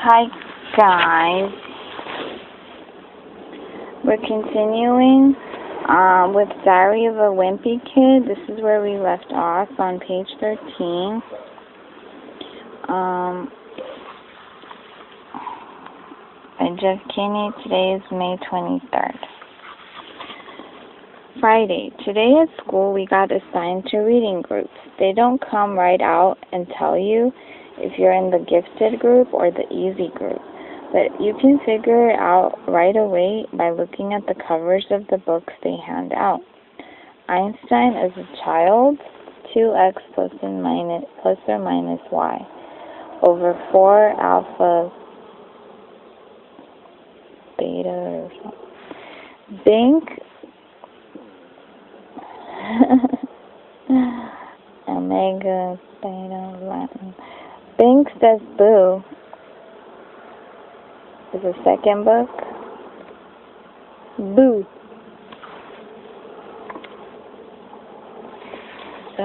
Hi guys, we're continuing with Diary of a Wimpy Kid. This is where we left off on page 13. By Jeff Kinney. Today is May 23rd. Friday. Today at school we got assigned to reading groups. They don't come right out and tell you if you're in the gifted group or the easy group, but you can figure it out right away by looking at the covers of the books they hand out. Einstein as a child, 2x plus or minus y over 4 alpha beta or something. Bink omega beta Latin. Bink says boo is the second book. Boo. So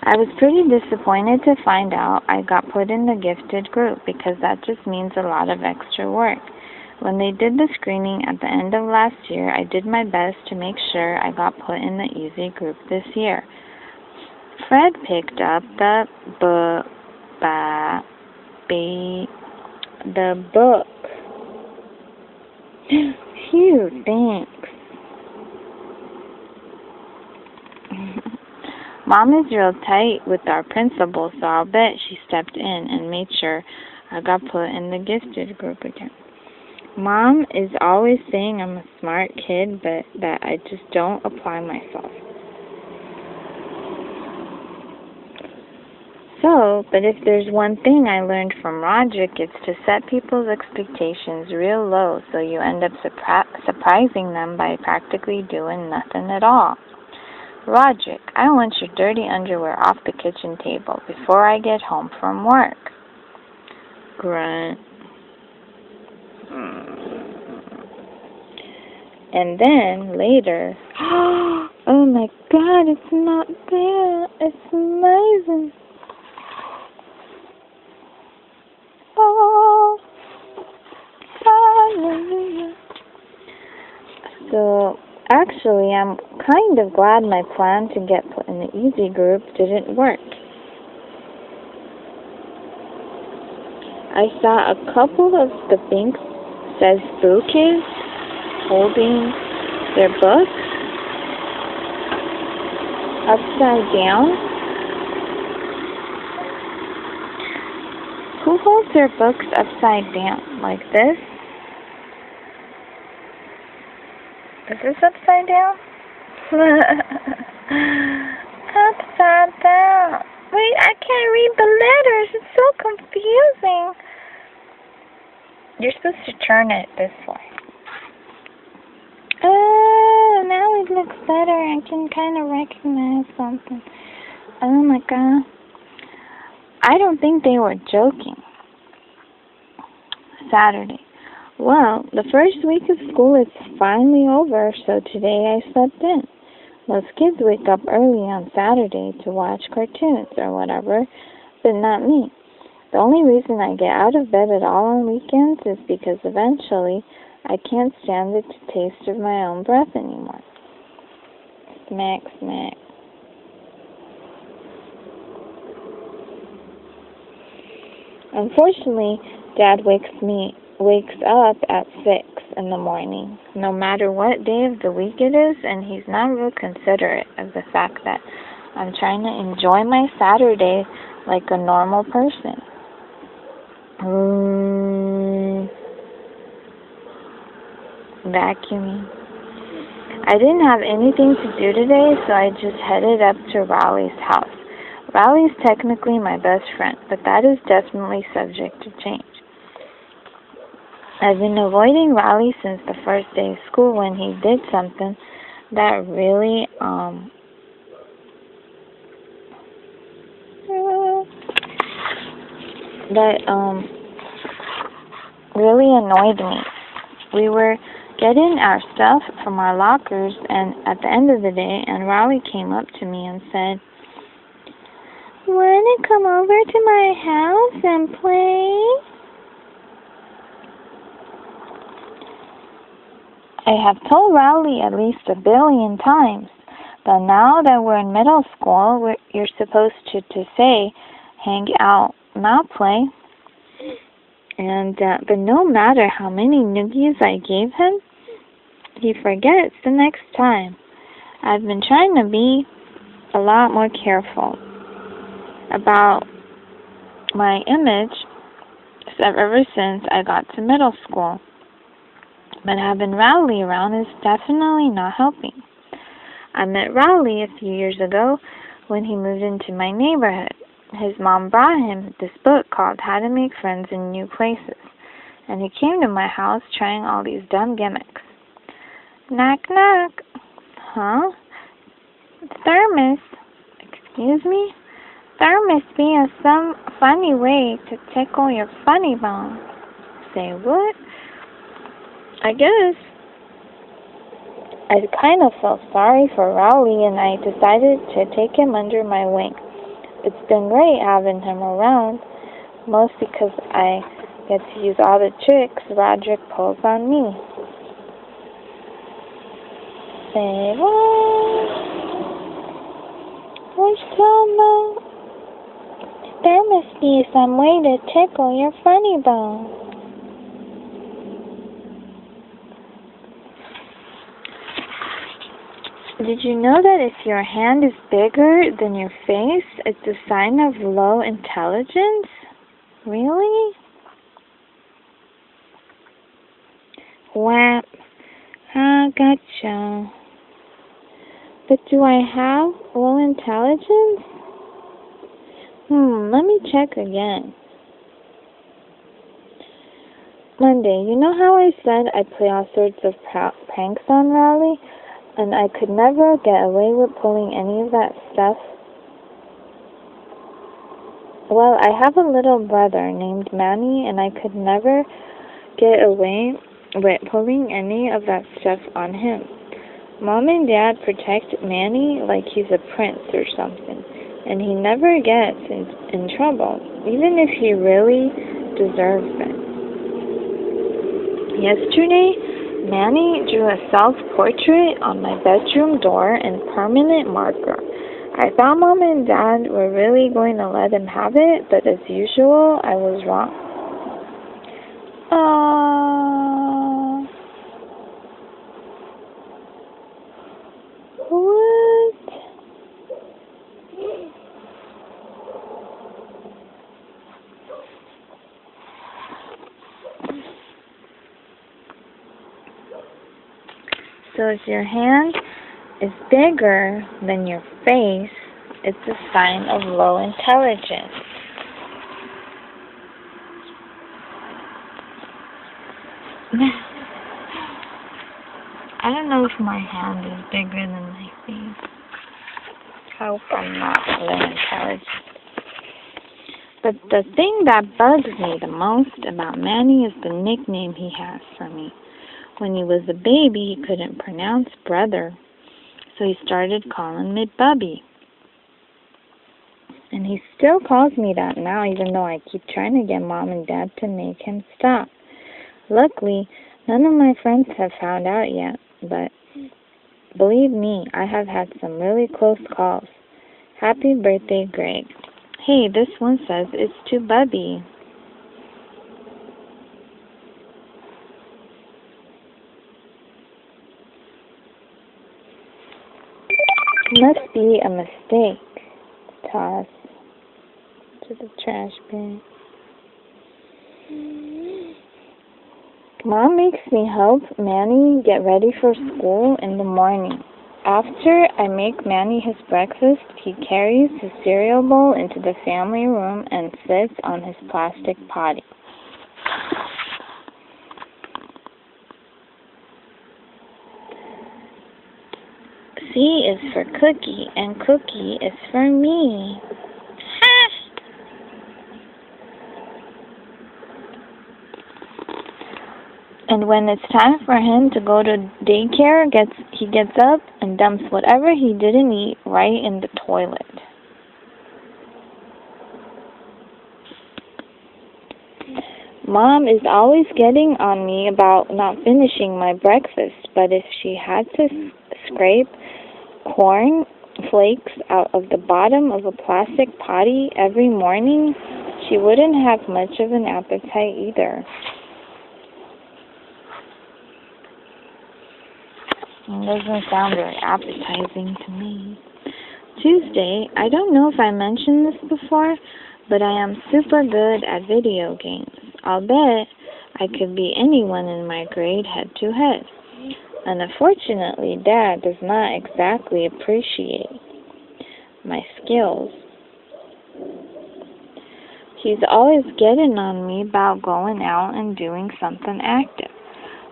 I was pretty disappointed to find out I got put in the gifted group because that just means a lot of extra work. When they did the screening at the end of last year, I did my best to make sure I got put in the easy group this year. Fred picked up the book. Phew, thanks. Mom is real tight with our principal, so I'll bet she stepped in and made sure I got put in the gifted group again. Mom is always saying I'm a smart kid, but that I just don't apply myself. But if there's one thing I learned from Roderick, it's to set people's expectations real low so you end up surprising them by practically doing nothing at all. Roderick, I want your dirty underwear off the kitchen table before I get home from work. Grunt. And then later, oh my God, it's not there. It's amazing. Oh, hallelujah. So actually, I'm kind of glad my plan to get put in the easy group didn't work. I saw a couple of the Bink Says Boo kids holding their books upside down. Who holds their books upside down? Like this? Is this upside down? Upside down. Wait, I can't read the letters. It's so confusing. You're supposed to turn it this way. Oh, now it looks better. I can kind of recognize something. Oh my God. I don't think they were joking. Saturday. Well, the first week of school is finally over, so today I slept in. Most kids wake up early on Saturday to watch cartoons or whatever, but not me. The only reason I get out of bed at all on weekends is because eventually I can't stand the taste of my own breath anymore. Smack, smack. Unfortunately, Dad wakes up at 6 in the morning, no matter what day of the week it is, and he's not real considerate of the fact that I'm trying to enjoy my Saturday like a normal person. Vacuuming. I didn't have anything to do today, so I just headed up to Raleigh's house. Raleigh's technically my best friend, but that is definitely subject to change. I've been avoiding Raleigh since the first day of school when he did something that really, really annoyed me. We were getting our stuff from our lockers and at the end of the day, and Raleigh came up to me and said, "Where want to come over to my house and play? I have told Rowley at least 1 billion times, but now that we're in middle school, you're supposed to say, hang out, not play. But no matter how many noogies I gave him, he forgets the next time. I've been trying to be a lot more careful about my image ever since I got to middle school. But having Rowley around is definitely not helping. I met Rowley a few years ago when he moved into my neighborhood. His mom brought him this book called How to Make Friends in New Places, and he came to my house trying all these dumb gimmicks. Knock, knock. Huh? Thermos. Excuse me? Thermos being some funny way to tickle your funny bone. Say what? I guess. I kind of felt sorry for Rowley, and I decided to take him under my wing. It's been great having him around, mostly because I get to use all the tricks Roderick pulls on me. Say what? What's going? There must be some way to tickle your funny bone. Did you know that if your hand is bigger than your face, it's a sign of low intelligence? Really? Whap. Ah, gotcha. But do I have low intelligence? Let me check again. Monday, you know how I said I play all sorts of pranks on Rowley? And I could never get away with pulling any of that stuff? Well, I have a little brother named Manny, and I could never get away with pulling any of that stuff on him. Mom and Dad protect Manny like he's a prince or something, and he never gets in trouble, even if he really deserves it. Yesterday, Manny drew a self-portrait on my bedroom door in permanent marker. I thought Mom and Dad were really going to let him have it, but as usual, I was wrong. What? So if your hand is bigger than your face, it's a sign of low intelligence. I don't know if my hand is bigger than my face. I hope I'm not low intelligent. But the thing that bugs me the most about Manny is the nickname he has for me. When he was a baby, he couldn't pronounce brother, so he started calling me Bubby. And he still calls me that now, even though I keep trying to get Mom and Dad to make him stop. Luckily, none of my friends have found out yet, but believe me, I have had some really close calls. Happy birthday, Greg. Hey, this one says it's to Bubby. Must be a mistake. Toss to the trash bin. Mom makes me help Manny get ready for school in the morning. After I make Manny his breakfast, he carries his cereal bowl into the family room and sits on his plastic potty. C is for cookie, and cookie is for me. Ha! And when it's time for him to go to daycare, he gets up and dumps whatever he didn't eat right in the toilet. Mom is always getting on me about not finishing my breakfast, but if she had to scrape corn flakes out of the bottom of a plastic potty every morning, she wouldn't have much of an appetite either. It doesn't sound very appetizing to me. Tuesday, I don't know if I mentioned this before, but I am super good at video games. I'll bet I could beat anyone in my grade head to head. And unfortunately, Dad does not exactly appreciate my skills. He's always getting on me about going out and doing something active.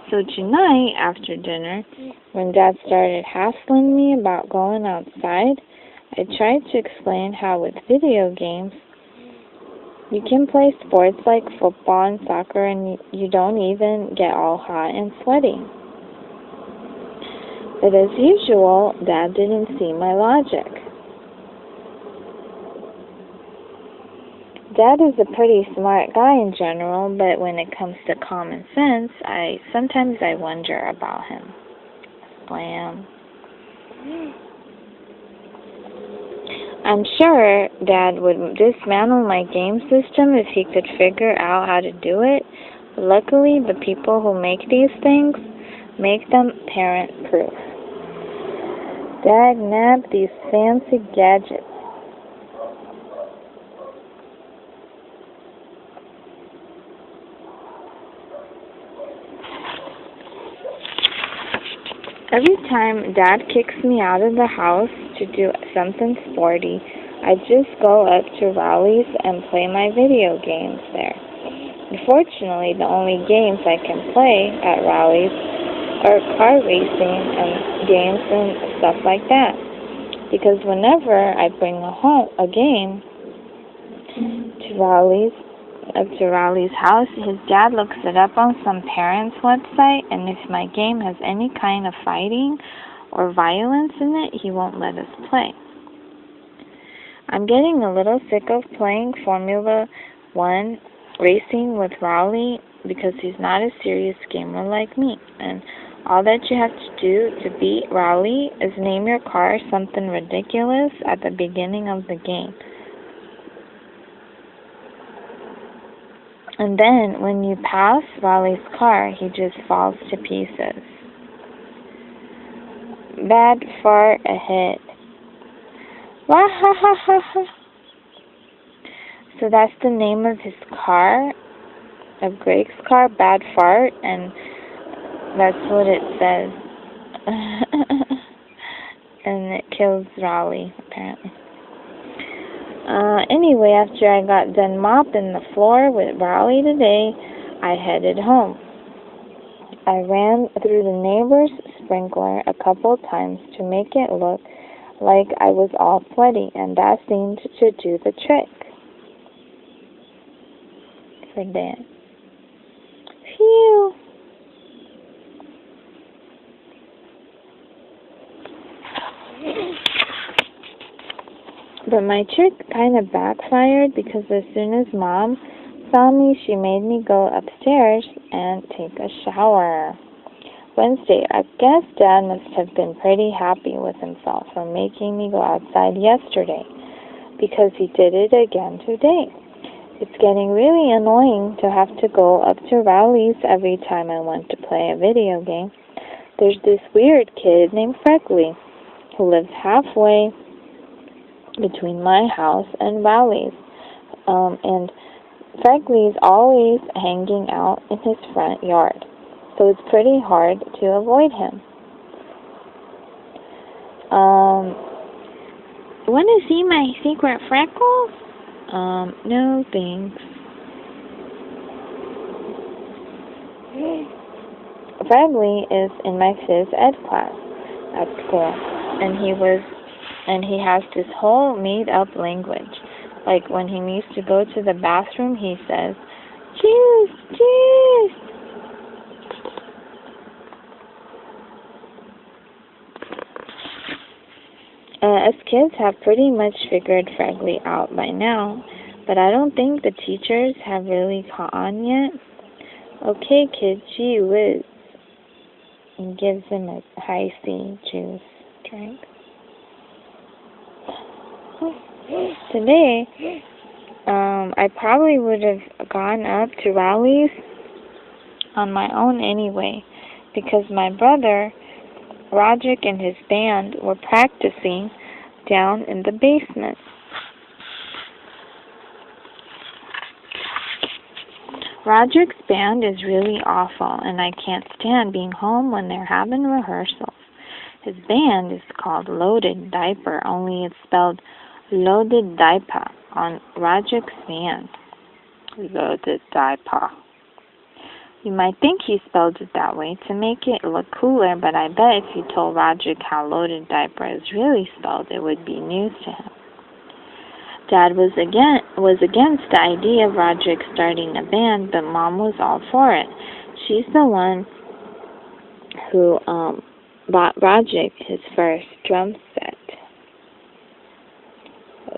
So tonight, after dinner, when Dad started hassling me about going outside, I tried to explain how with video games, you can play sports like football and soccer and you don't even get all hot and sweaty. But as usual, Dad didn't see my logic. Dad is a pretty smart guy in general, but when it comes to common sense, sometimes I wonder about him. Slam. I'm sure Dad would dismantle my game system if he could figure out how to do it. Luckily, the people who make these things make them parent-proof. Dad nabbed these fancy gadgets. Every time Dad kicks me out of the house to do something sporty, I just go up to Rowley's and play my video games there. Unfortunately, the only games I can play at Rowley's are car racing and games and stuff like that. Because whenever I bring a game to Rowley's house, his dad looks it up on some parent's website, and if my game has any kind of fighting or violence in it, he won't let us play. I'm getting a little sick of playing Formula 1 racing with Rowley because he's not a serious gamer like me, and all that you have to do to beat Rowley is name your car something ridiculous at the beginning of the game. And then, when you pass Rowley's car, he just falls to pieces. Bad fart ahead. Wah-ha-ha-ha-ha. So that's the name of his car, of Greg's car, Bad Fart, and that's what it says. And it kills Rowley, apparently. Anyway, after I got done mopping the floor with Rowley today, I headed home. I ran through the neighbor's sprinkler a couple times to make it look like I was all sweaty, and that seemed to do the trick for Dad. Phew! But my trick kind of backfired because as soon as Mom saw me, she made me go upstairs and take a shower. Wednesday, I guess Dad must have been pretty happy with himself for making me go outside yesterday because he did it again today. It's getting really annoying to have to go up to Rowley's every time I want to play a video game. There's this weird kid named Freckly who lives halfway between my house and Rowley's, and Freckly's always hanging out in his front yard, so it's pretty hard to avoid him. Want to see my secret freckles? No thanks. Freckly is in my phys ed class at school, and he has this whole made-up language. Like, when he needs to go to the bathroom, he says, "Juice, juice!" Us kids have pretty much figured Freckly out by now, but I don't think the teachers have really caught on yet. Okay, kids, gee whiz. And gives him a high C juice drink. Today, I probably would have gone up to rallies on my own anyway, because my brother, Roderick, and his band were practicing down in the basement. Roderick's band is really awful, and I can't stand being home when they're having rehearsals. His band is called Loaded Diaper, only it's spelled Loaded Diaper on Roderick's band. Loaded Diaper. You might think he spelled it that way to make it look cooler, but I bet if you told Roderick how Loaded Diaper is really spelled, it would be news to him. Dad was against the idea of Roderick starting a band, but Mom was all for it. She's the one who bought Roderick his first drum set.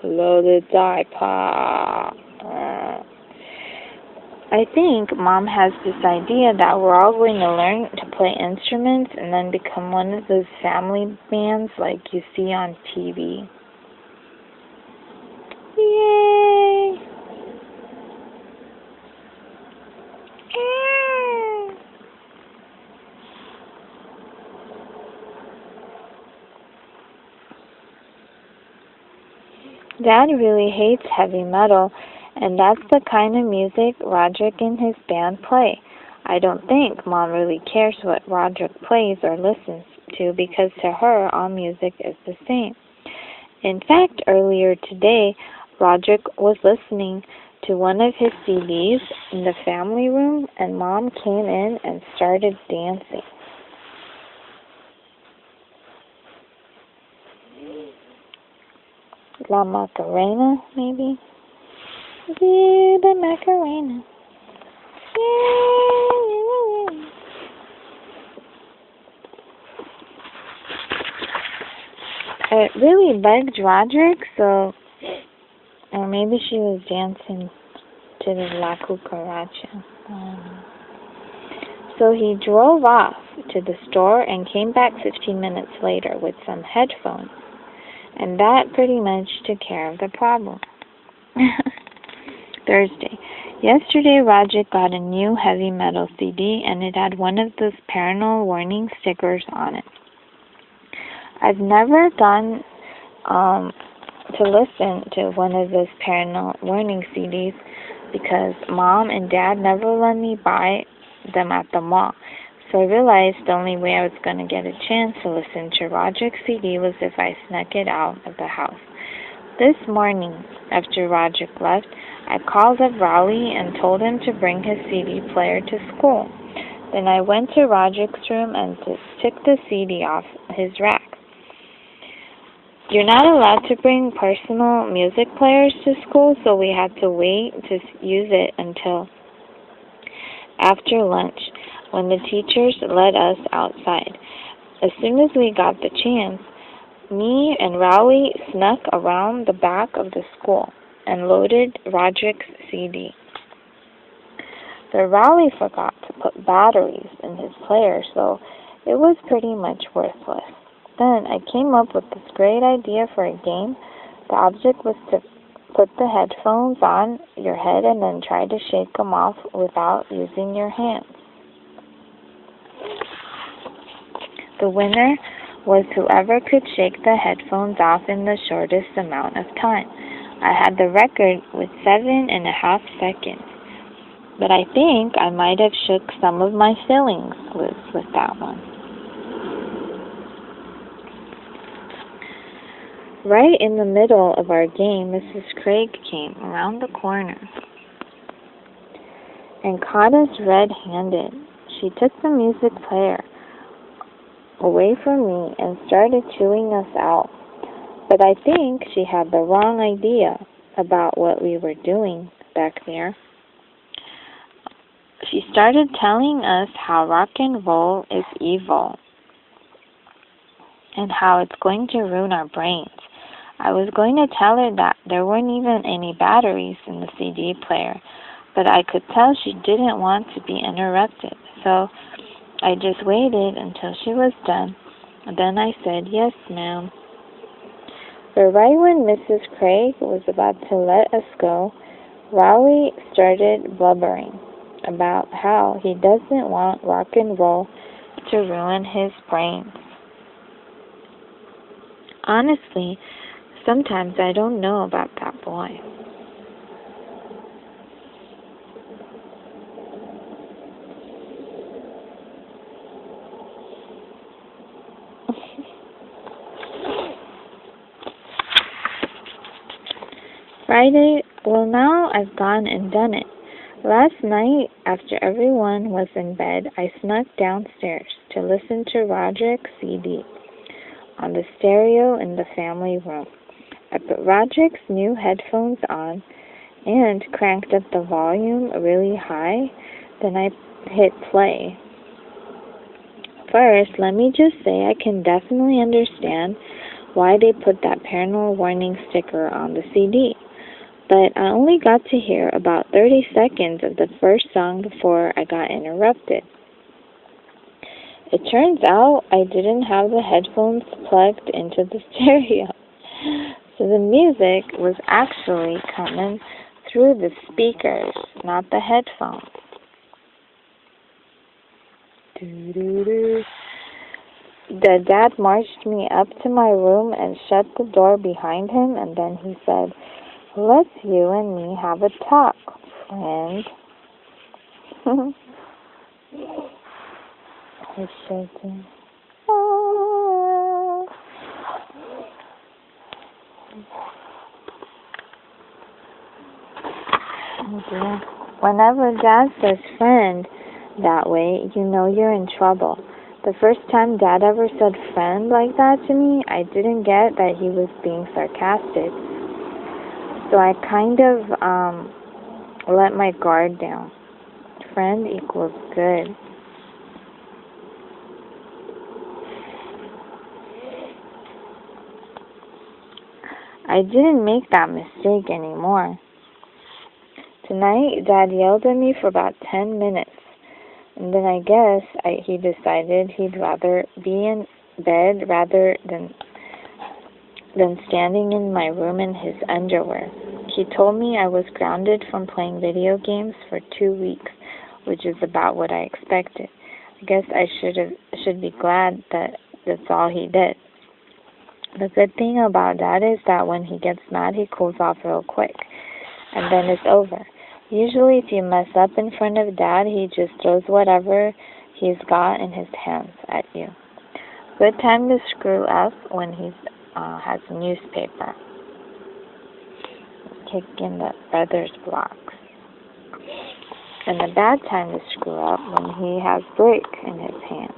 Loaded Diaper. I think Mom has this idea that we're all going to learn to play instruments and then become one of those family bands like you see on TV. Yay! Dad really hates heavy metal, and that's the kind of music Roderick and his band play. I don't think Mom really cares what Roderick plays or listens to, because to her, all music is the same. In fact, earlier today, Roderick was listening to one of his CDs in the family room, and Mom came in and started dancing. La Macarena, maybe? Viva Macarena. Yay! It really bugged Roderick, so... Or maybe she was dancing to the La Cucaracha. So he drove off to the store and came back 15 minutes later with some headphones. And that pretty much took care of the problem. Thursday. Yesterday, Roderick got a new heavy metal CD, and it had one of those parental warning stickers on it. I've never gone to listen to one of those parental warning CDs because Mom and Dad never let me buy them at the mall. So I realized the only way I was going to get a chance to listen to Roderick's CD was if I snuck it out of the house. This morning, after Roderick left, I called up Raleigh and told him to bring his CD player to school. Then I went to Roderick's room and took the CD off his rack. You're not allowed to bring personal music players to school, so we had to wait to use it until after lunch, when the teachers let us outside. As soon as we got the chance, me and Raleigh snuck around the back of the school and loaded Roderick's CD. But Raleigh forgot to put batteries in his player, so it was pretty much worthless. Then I came up with this great idea for a game. The object was to put the headphones on your head and then try to shake them off without using your hands. The winner was whoever could shake the headphones off in the shortest amount of time. I had the record with 7.5 seconds, but I think I might have shook some of my fillings loose with that one. Right in the middle of our game, Mrs. Craig came around the corner and caught us red-handed. She took the music player away from me and started chewing us out. But I think she had the wrong idea about what we were doing back there. She started telling us how rock and roll is evil and how it's going to ruin our brains. I was going to tell her that there weren't even any batteries in the CD player, but I could tell she didn't want to be interrupted, so I just waited until she was done. Then I said, "Yes, ma'am." But right when Mrs. Craig was about to let us go, Rowley started blubbering about how he doesn't want rock and roll to ruin his brains. Honestly, sometimes I don't know about that boy. Friday, well, now I've gone and done it. Last night, after everyone was in bed, I snuck downstairs to listen to Roderick's CD on the stereo in the family room. I put Roderick's new headphones on and cranked up the volume really high. Then I hit play. First, let me just say I can definitely understand why they put that paranormal warning sticker on the CD. But I only got to hear about 30 seconds of the first song before I got interrupted. It turns out I didn't have the headphones plugged into the stereo. So the music was actually coming through the speakers, not the headphones. Doo-doo-doo. The dad marched me up to my room and shut the door behind him, and then he said, "Let's you and me have a talk, friend." He's shaking. Whenever Dad says friend that way, you know you're in trouble. The first time Dad ever said friend like that to me, I didn't get that he was being sarcastic. So I kind of let my guard down. Friend equals good. I didn't make that mistake anymore. Tonight, Dad yelled at me for about 10 minutes. And then I guess he decided he'd rather be in bed rather than standing in my room in his underwear. He told me I was grounded from playing video games for 2 weeks, which is about what I expected. I guess I should be glad that that's all he did. The good thing about Dad is that when he gets mad, he cools off real quick, and then it's over. Usually if you mess up in front of Dad, he just throws whatever he's got in his hands at you. Good time to screw up when he has a newspaper. Kicking the brother's blocks. And the bad time to screw up when he has brick in his hand.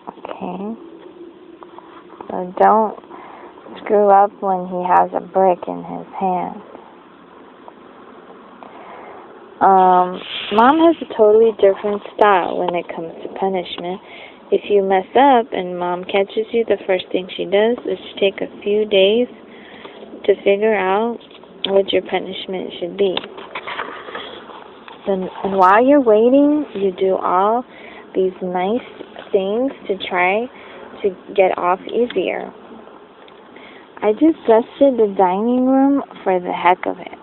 Okay. So don't screw up when he has a brick in his hand. Mom has a totally different style when it comes to punishment. If you mess up and Mom catches you, the first thing she does is to take a few days to figure out what your punishment should be. And while you're waiting, you do all these nice things to try to get off easier. I just dusted the dining room for the heck of it.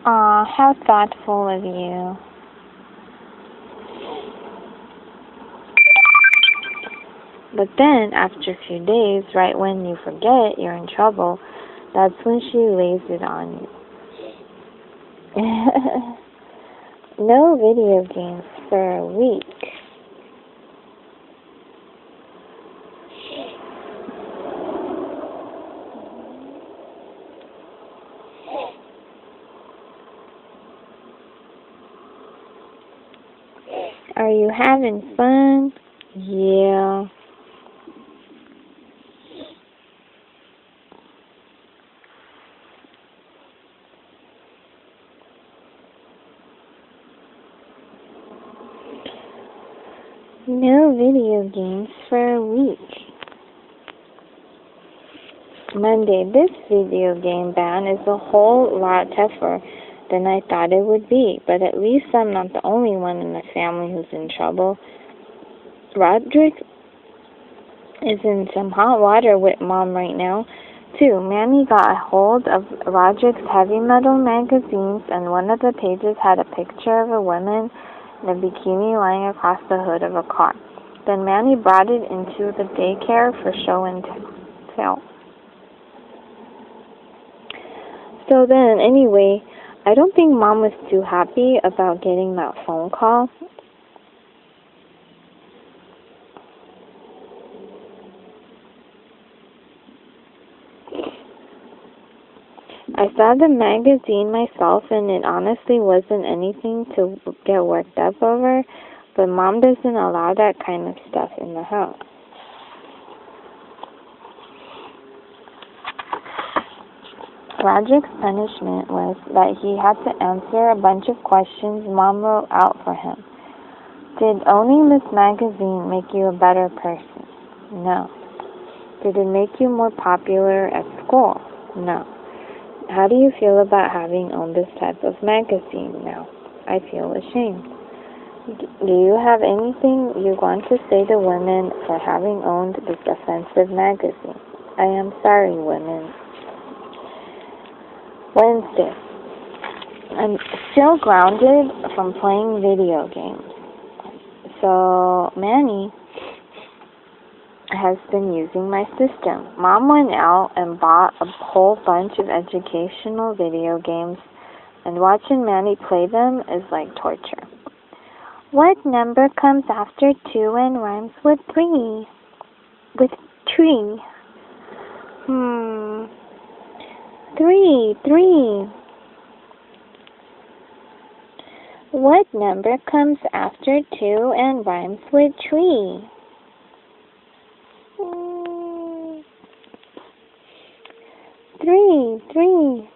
Aw, how thoughtful of you. But then, after a few days, right when you forget you're in trouble, that's when she lays it on you. No video games for a week. Are you having fun? Yeah. video games for a week. Monday, this video game ban is a whole lot tougher than I thought it would be, but at least I'm not the only one in the family who's in trouble. Roderick is in some hot water with Mom right now, too. Manny got a hold of Roderick's heavy metal magazines, and one of the pages had a picture of a woman in a bikini lying across the hood of a car. Then Manny brought it into the daycare for show and tell. So then, anyway, I don't think Mom was too happy about getting that phone call. I saw the magazine myself, and it honestly wasn't anything to get worked up over, but Mom doesn't allow that kind of stuff in the house. Roderick's punishment was that he had to answer a bunch of questions Mom wrote out for him. Did owning this magazine make you a better person? No. Did it make you more popular at school? No. How do you feel about having owned this type of magazine now? I feel ashamed. Do you have anything you want to say to women for having owned this offensive magazine? I am sorry, women. Wednesday. I'm still grounded from playing video games. So, Manny has been using my system. Mom went out and bought a whole bunch of educational video games, and watching Manny play them is like torture. What number comes after 2 and rhymes with 3? With tree. 3. What number comes after 2 and rhymes with tree? 3.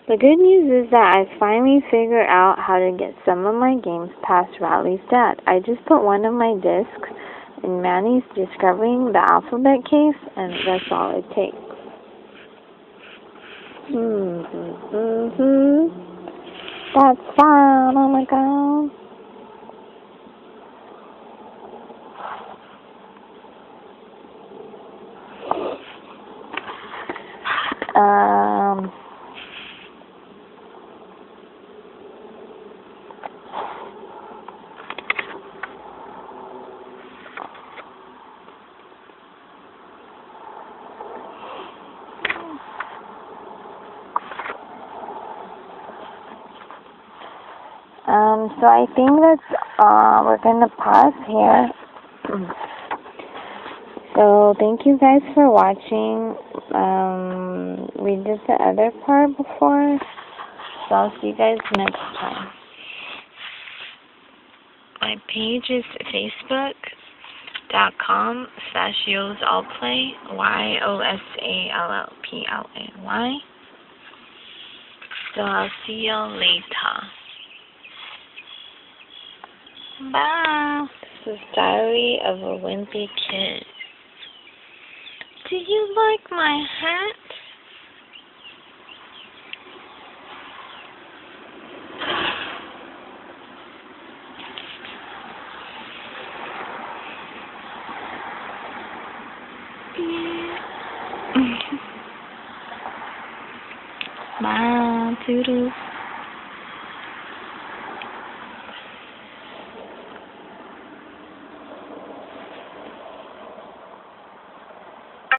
The good news is that I finally figured out how to get some of my games past Riley's dad. I just put one of my discs in Manny's Discovering the Alphabet case, and that's all it takes. That's fun, oh my god. So I think that's, we're going to pause here. So thank you guys for watching. We did the other part before, so I'll see you guys next time. My page is facebook.com/YOSALLPLAY, YOSALLPLAY. So I'll see y'all later. Bye. This is Diary of a Wimpy Kid. Do you like my hat? Bye, toodles.